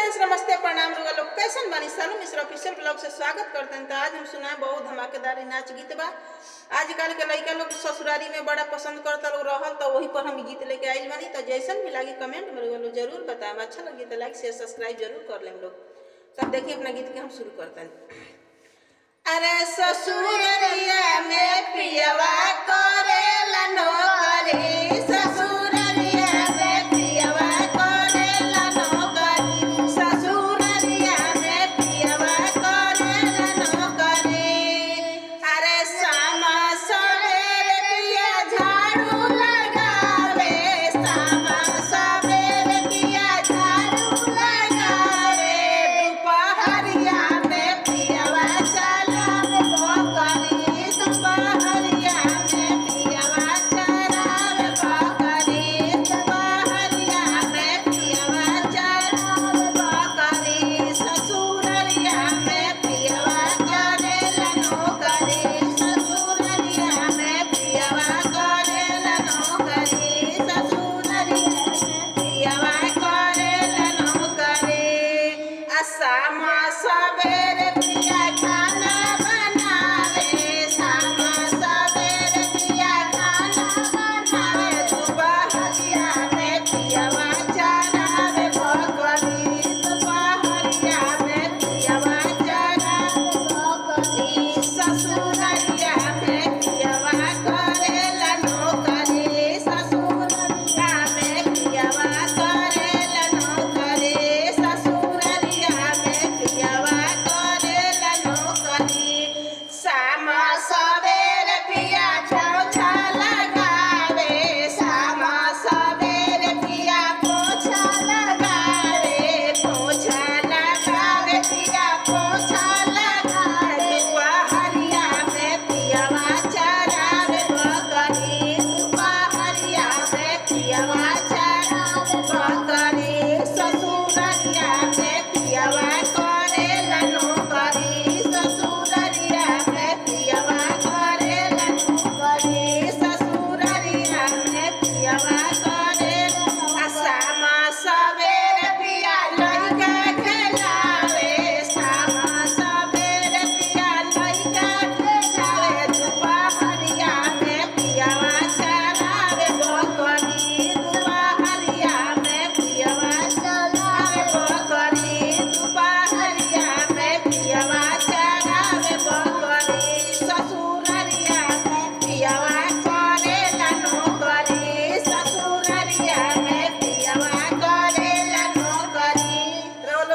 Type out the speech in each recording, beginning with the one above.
Friends, नमस्ते, प्रणाम। लोग कैसन बानी? सानू मिश्रा ऑफिशियल ब्लॉग से स्वागत करते हैं। तो आज हम सुनाए बहुत धमाकेदार नाच गीत बा। आजकल के लड़का लोग ससुरारी में बड़ा पसंद करता लोग रहल, तो वही पर हम गीत लेके आइल बानी। तो जैसन भी लगी कमेंट में लोग जरूर बताएं। अच्छा लगे तो लाइक शेयर सब्सक्राइब जरूर कर लें लोग। तब देखिए अपना गीत के हम शुरू करते हैं। अरे ससुररिया में पियवा करेला नौकरी,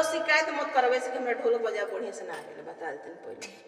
शिकायत मत करवे से कि हमरा ढोलक बजा बढ़िया से ना आवेला, बता देते पहले।